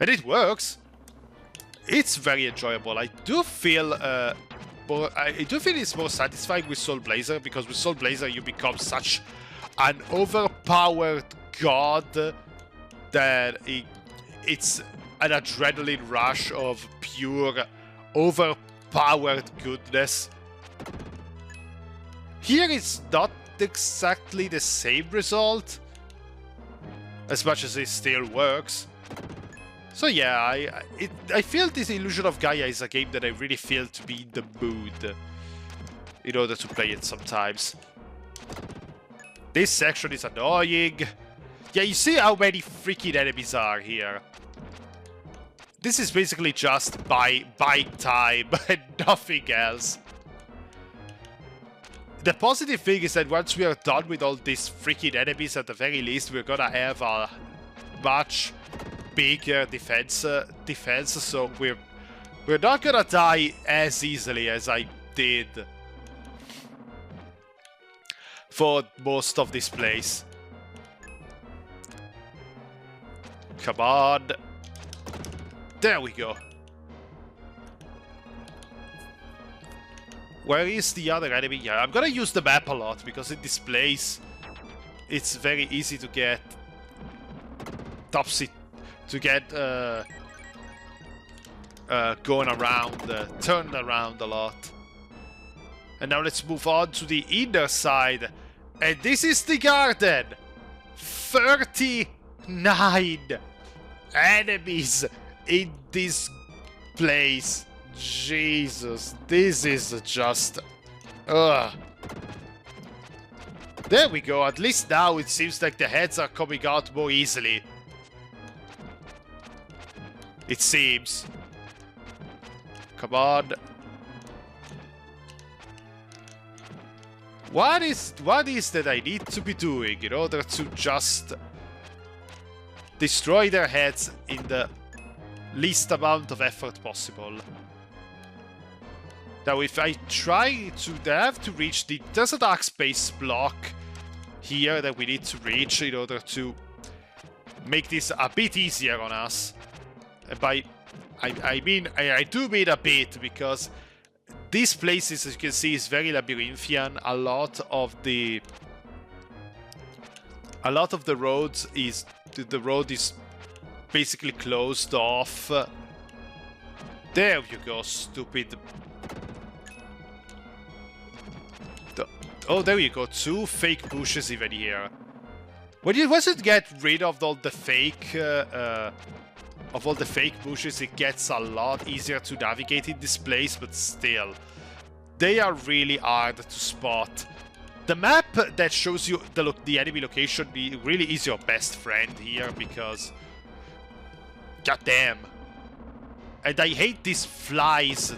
And it works. It's very enjoyable. I do feel it's more satisfying with Soul Blazer, because with Soul Blazer you become such an overpowered god that it's an adrenaline rush of pure overpowered goodness. Here it's not exactly the same result, as much as it still works. So yeah, I feel this Illusion of Gaia is a game that I really feel to be in the mood in order to play it sometimes. This section is annoying. Yeah, you see how many freaking enemies are here. This is basically just buying time and nothing else. The positive thing is that once we are done with all these freaking enemies, at the very least, we're gonna have a much bigger defense, so we're not gonna die as easily as I did for most of this place. Come on. There we go. Where is the other enemy? Yeah, I'm gonna use the map a lot, because in this place it's very easy to get going around, turned around a lot. And now let's move on to the inner side. And this is the garden. 39 enemies in this place. Jesus, this is just... Ugh. There we go, at least now it seems like the heads are coming out more easily. It seems. Come on. What is that I need to be doing in order to just destroy their heads in the least amount of effort possible? Now, if I try to... I have to reach the... There's a dark space block here that we need to reach in order to make this a bit easier on us. By... I do mean a bit, because this place, as you can see, is very labyrinthian. A lot of the roads is... The road is basically closed off. There you go, stupid... Oh, there you go. 2 fake bushes even here. When you once it get rid of all the fake bushes, it gets a lot easier to navigate in this place. But still, they are really hard to spot. The map that shows you the enemy location really is your best friend here, because goddamn. And I hate these flies.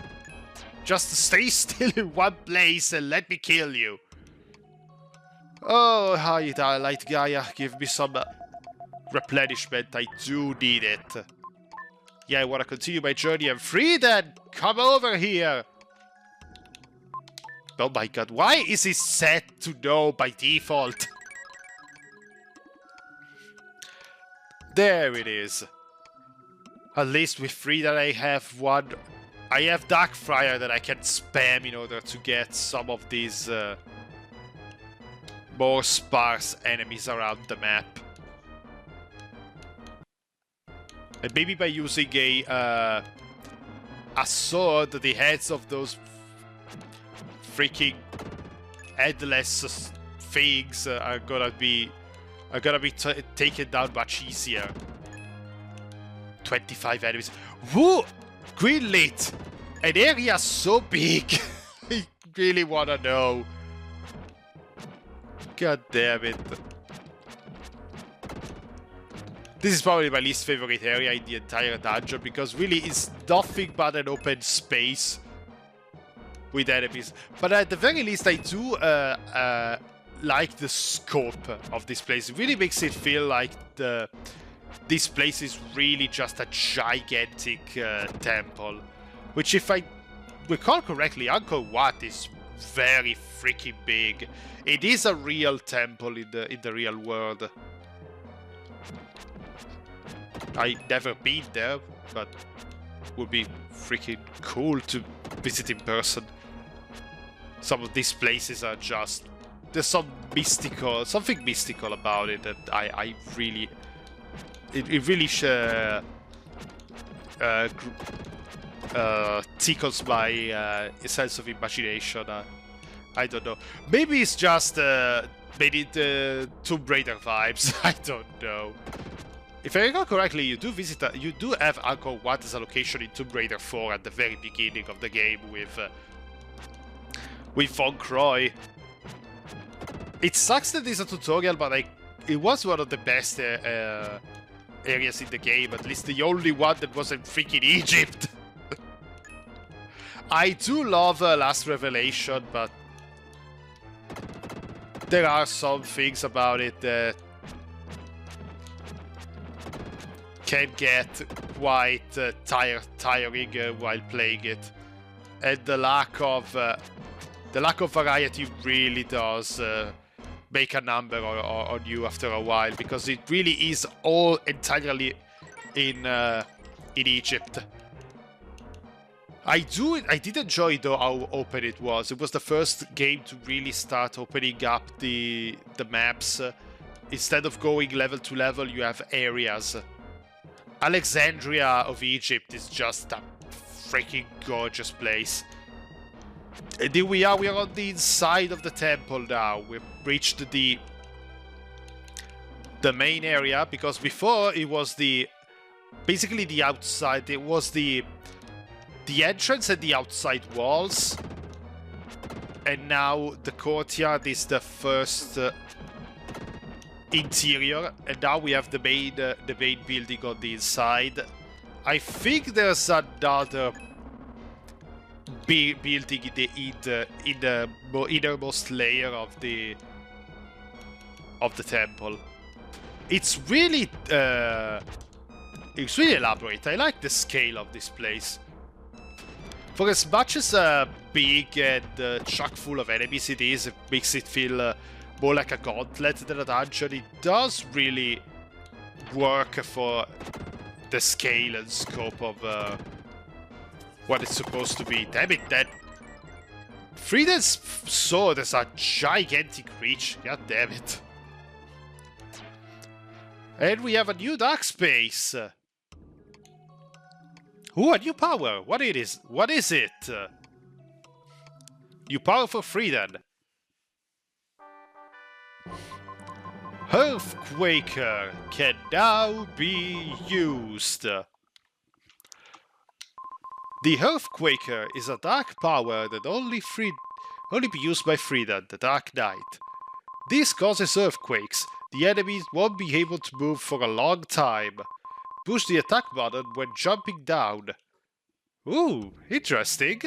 Just stay still in one place and let me kill you. Oh, hi, Light Gaia. Give me some replenishment. I do need it. Yeah, I want to continue my journey. I'm free then. Come over here. Oh my god. Why is it set to no by default? There it is. At least with free that I have one. I have Darkfire that I can spam in order to get some of these... more sparse enemies around the map. And maybe by using a sword, the heads of those freaking headless things are gonna be taken down much easier. 25 enemies. Woo! Greenlit! An area so big! I really wanna know. God damn it. This is probably my least favorite area in the entire dungeon, because really it's nothing but an open space with enemies. But at the very least I do like the scope of this place. It really makes it feel like this place is really just a gigantic temple. Which, if I recall correctly, Angkor Wat is very freaking big. It is a real temple in the real world. I never been there, but would be freaking cool to visit in person. Some of these places are just... There's something mystical about it that I really... It really tickles my sense of imagination. I don't know. Maybe it's just maybe the Tomb Raider vibes. I don't know. If I recall correctly, you do have Angkor Wat as a location in Tomb Raider 4 at the very beginning of the game with Von Croy. It sucks that there's a tutorial, but it was one of the best areas in the game. At least the only one that wasn't freaking Egypt. I do love Last Revelation, but there are some things about it that can get quite tiring while playing it, and the lack of variety really does make a number on you after a while, because it really is all entirely in Egypt. I did enjoy though how open it was. It was the first game to really start opening up the maps. Instead of going level to level, you have areas. Alexandria of Egypt is just a freaking gorgeous place. And here we are on the inside of the temple now. We've reached the main area, because before it was basically the outside. It was the entrance and the outside walls, and now the courtyard is the first interior, and now we have the main building on the inside. I think there's another building in the innermost layer of the temple. It's really elaborate. I like the scale of this place. For as much as big and chock full of enemies it is, it makes it feel more like a gauntlet than a dungeon. It does really work for the scale and scope of what it's supposed to be. Damn it, that Frida's sword is a gigantic reach. God damn it. And we have a new dark space. Ooh, a new power! What is it? New power for Freedom. Earthquaker can now be used. The Earthquaker is a dark power that only be used by Freedom, the Dark Knight. This causes earthquakes. The enemies won't be able to move for a long time. Push the attack button when jumping down. Ooh, interesting.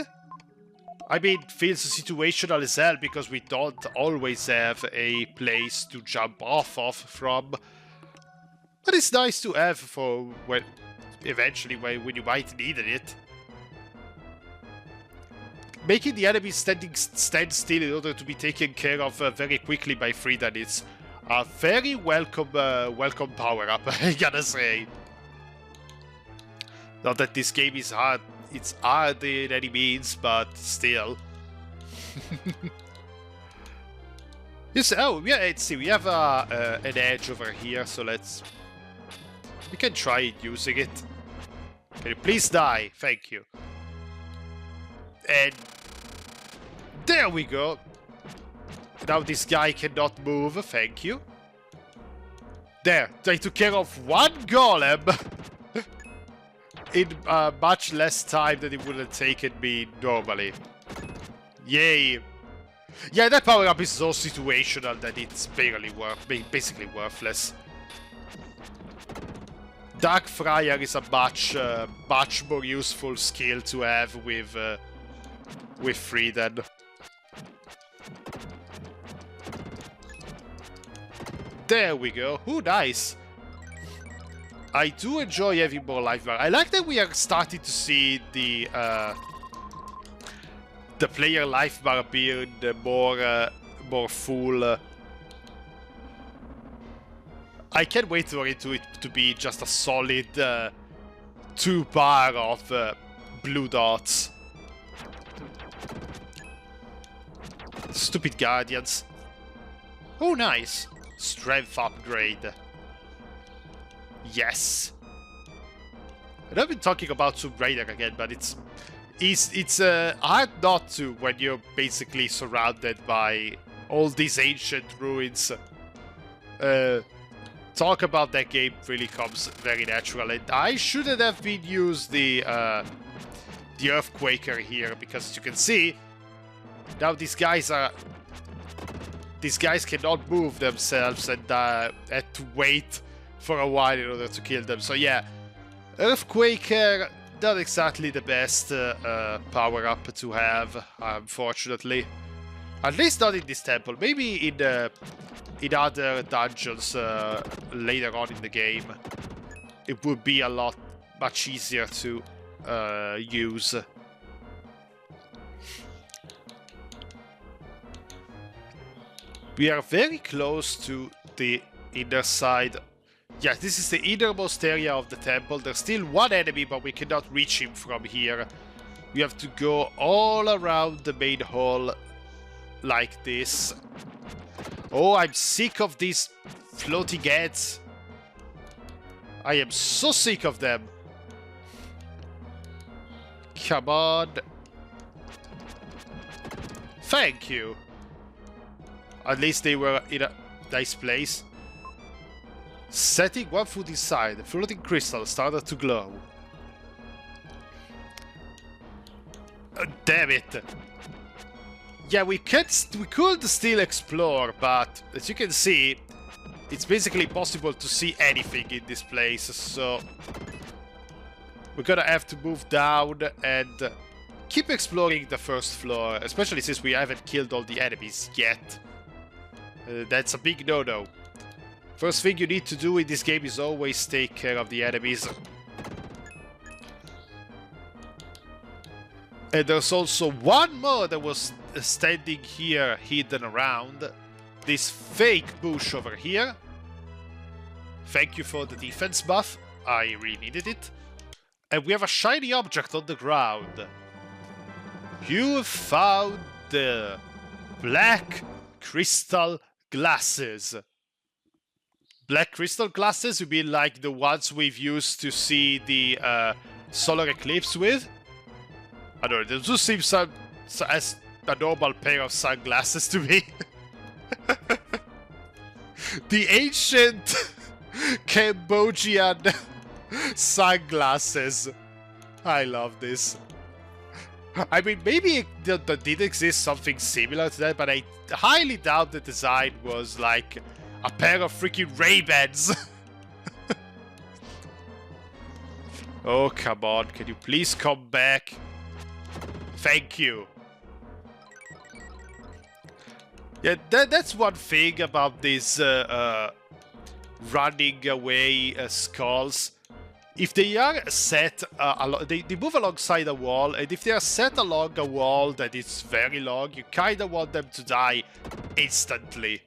I mean, feels situational as hell, because we don't always have a place to jump off of from. But it's nice to have for when when you might need it. Making the enemies stand still in order to be taken care of very quickly by Frida is a very welcome power-up, I gotta say. Not that this game is hard. It's hard in any means, but still. Oh, yeah, let's see. We have an edge over here, so we can try using it. Can you please die? Thank you. And there we go. Now this guy cannot move. Thank you. There. I took care of one golem. In much less time than it would have taken me normally. Yay. Yeah, that power-up is so situational that it's basically worthless. Dark Friar is a much more useful skill to have with Freedom. There we go. Ooh, nice. I do enjoy having more life bar. I like that we are starting to see the player life bar being more full. I can't wait for it to be just a solid 2 bar of blue dots. Stupid guardians. Oh, nice. Strength upgrade. Yes. And I've been talking about Tomb Raider again, but it's hard not to when you're basically surrounded by all these ancient ruins. Talk about that game really comes very natural, and I shouldn't have been used the Earthquaker here, because as you can see, now these guys cannot move themselves and had to wait for a while in order to kill them. So yeah, Earthquaker, not exactly the best power-up to have, unfortunately. At least not in this temple. Maybe in other dungeons later on in the game, it would be a lot much easier to use. We are very close to the inner side. Yeah, this is the innermost area of the temple. There's still one enemy, but we cannot reach him from here. We have to go all around the main hall like this. Oh, I'm sick of these floating heads. I am so sick of them. Come on. Thank you. At least they were in a nice place. Setting one foot inside, the floating crystal started to glow. Damn it. Yeah, we could still explore, but as you can see, it's basically impossible to see anything in this place, so we're gonna have to move down and keep exploring the first floor, especially since we haven't killed all the enemies yet. That's a big no-no. First thing you need to do in this game is always take care of the enemies. And there's also one more that was standing here, hidden around. This fake bush over here. Thank you for the defense buff. I really needed it. And we have a shiny object on the ground. You found the black crystal glasses. Black crystal glasses? You mean like the ones we've used to see the solar eclipse with? I don't know, those just seem as a normal pair of sunglasses to me. The ancient Cambodian sunglasses. I love this. I mean, maybe there did exist something similar to that, but I highly doubt the design was like a pair of freaking Ray-Bans. Oh, come on. Can you please come back? Thank you. Yeah, that's one thing about these running away skulls. If they are set, they move alongside a wall, and if they are set along a wall that is very long, you kind of want them to die instantly.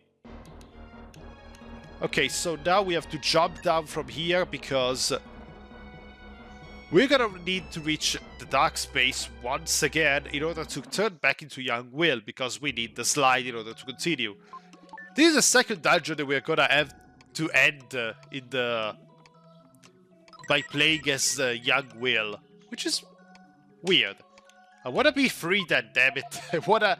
Okay, so now we have to jump down from here because we're gonna need to reach the dark space once again in order to turn back into young Will, because we need the slide in order to continue. This is the second dungeon that we're gonna have to end by playing as young Will, which is weird. I wanna be free then, damn it. I wanna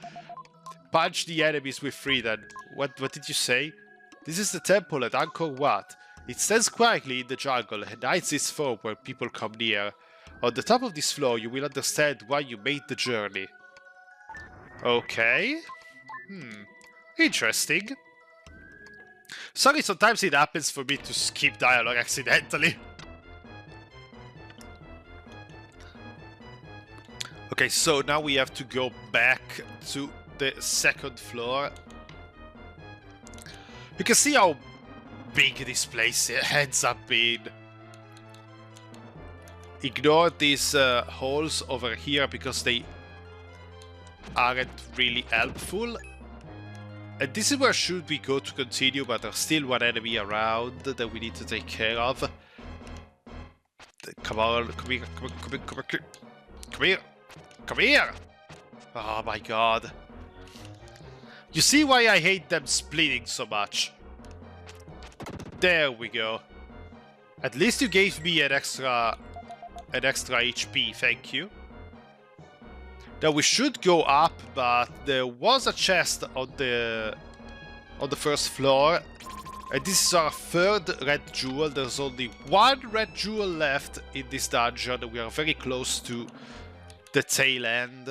punch the enemies with freedom. What did you say? This is the temple at Angkor Wat. It stands quietly in the jungle and hides its form when people come near. On the top of this floor, you will understand why you made the journey. Okay. Interesting. Sorry, sometimes it happens for me to skip dialogue accidentally. Okay, so now we have to go back to the second floor. You can see how big this place ends up being. Ignore these holes over here because they aren't really helpful. And this is where should we go to continue, but there's still one enemy around that we need to take care of. Come on, come here, come here, come here, come here, come here! Oh my god. You see why I hate them splitting so much. There we go. At least you gave me an extra HP, thank you. Now we should go up, but there was a chest on the first floor. And this is our third red jewel. There's only one red jewel left in this dungeon. We are very close to the tail end.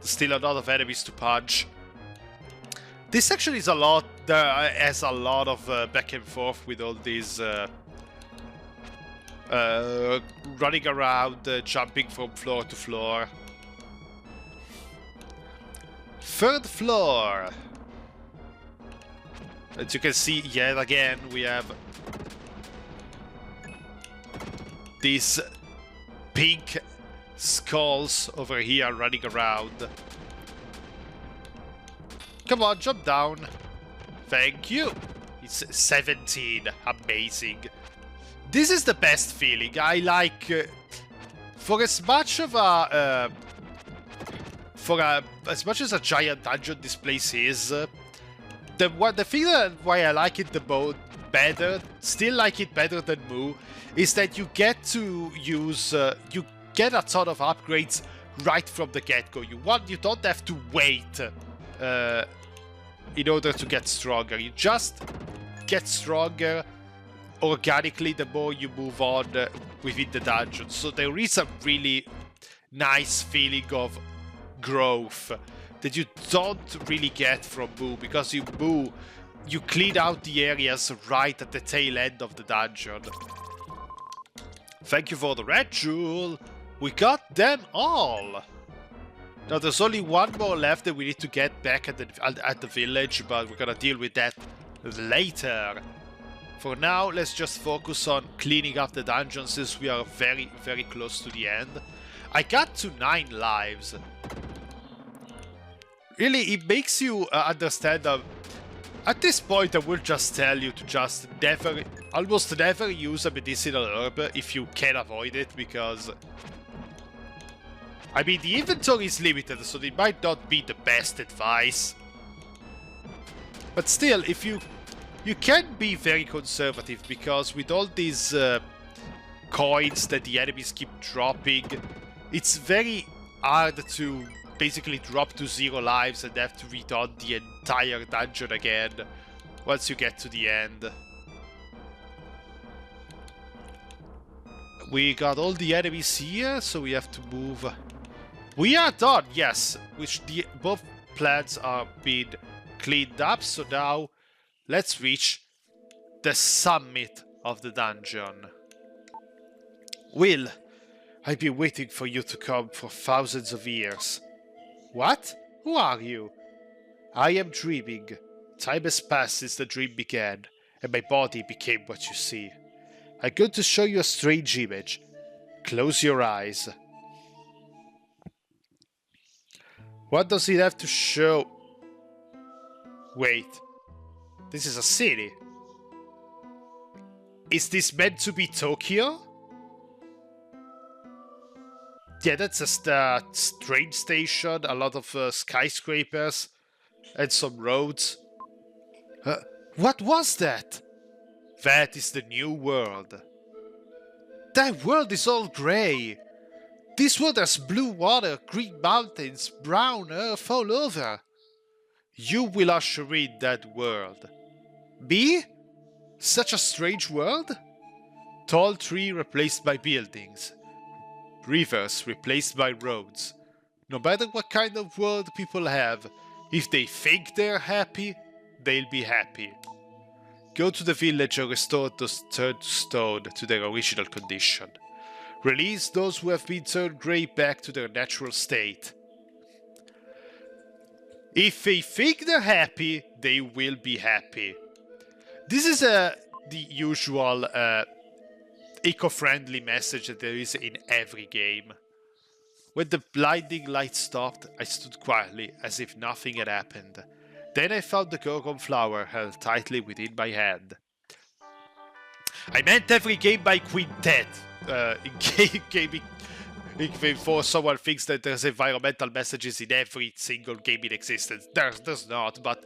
Still a lot of enemies to punch. This section is a lot, has a lot of back and forth with all these running around, jumping from floor to floor. Third floor. As you can see, yet again, we have these pink skulls over here running around. Come on, jump down. Thank you. It's 17. Amazing. This is the best feeling. I like... for as much of a... as much as a giant dungeon this place is... the thing that why I like it the most better, still like it better than Moo, is that you get to use, you get a ton of upgrades right from the get-go. You don't have to wait in order to get stronger. You just get stronger organically the more you move on within the dungeon. So there is a really nice feeling of growth that you don't really get from Moo, because you clean out the areas right at the tail end of the dungeon. Thank you for the red jewel. We got them all. Now there's only one more left that we need to get back at the village, but we're gonna deal with that later. For now, let's just focus on cleaning up the dungeon since we are very, very close to the end. I got to 9 lives. Really, it makes you understand that at this point I will just tell you to just almost never use a medicinal herb if you can avoid it, because... I mean, the inventory is limited, so it might not be the best advice. But still, if you can be very conservative, because with all these coins that the enemies keep dropping, it's very hard to basically drop to 0 lives and have to redone the entire dungeon again once you get to the end. We got all the enemies here, so we have to move. We are done, yes, both plants are being cleaned up, so now let's reach the summit of the dungeon. Will, I've been waiting for you to come for thousands of years. What? Who are you? I am dreaming. Time has passed since the dream began, and my body became what you see. I'm going to show you a strange image. Close your eyes. What does it have to show? Wait. This is a city. Is this meant to be Tokyo? Yeah, that's just a train station, a lot of skyscrapers, and some roads. What was that? That is the new world. That world is all grey. This world has blue water, green mountains, brown earth all over. You will usher in that world. Me? Such a strange world? Tall tree replaced by buildings. Rivers replaced by roads. No matter what kind of world people have, if they think they're happy, they'll be happy. Go to the village and restore those turned to stone to their original condition. Release those who have been turned grey back to their natural state. If they think they're happy, they will be happy. This is the usual eco-friendly message that there is in every game. When the blinding light stopped, I stood quietly as if nothing had happened. Then I found the Gorgon flower held tightly within my hand. I meant every game by Quintet. Gaming. Before someone thinks that there's environmental messages in every single game in existence. There's not, but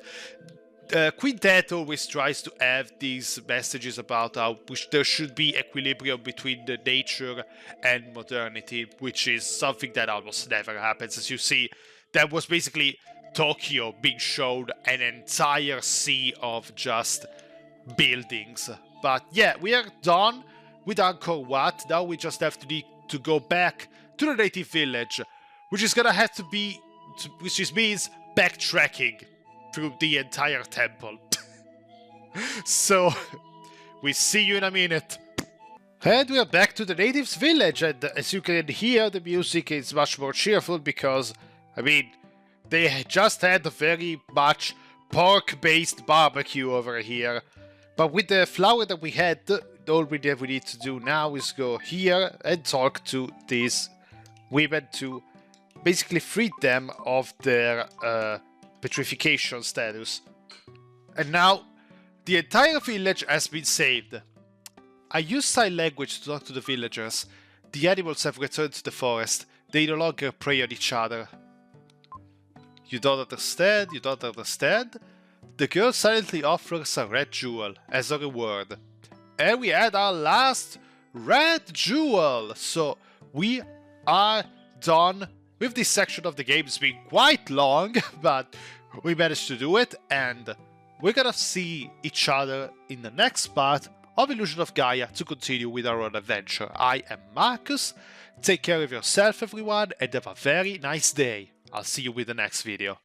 Quintet always tries to have these messages about how there should be equilibrium between the nature and modernity, which is something that almost never happens. As you see, that was basically Tokyo being shown an entire sea of just buildings. But yeah, we are done with Angkor Wat. Now we just have to need to go back to the native village, which is gonna have to be, which just means backtracking through the entire temple. So, we see you in a minute. And we are back to the natives village, and as you can hear, the music is much more cheerful because, I mean, they just had a very much pork-based barbecue over here. But with the flower that we had, all we need to do now is go here and talk to these women to basically free them of their petrification status. And now, the entire village has been saved. I use sign language to talk to the villagers. The animals have returned to the forest. They no longer prey on each other. You don't understand? You don't understand? The girl silently offers a red jewel as a reward. And we had our last red jewel! So we are done with this section of the game. It's been quite long, but we managed to do it, and we're gonna see each other in the next part of Illusion of Gaia to continue with our own adventure. I am Markus, take care of yourself everyone, and have a very nice day. I'll see you with the next video.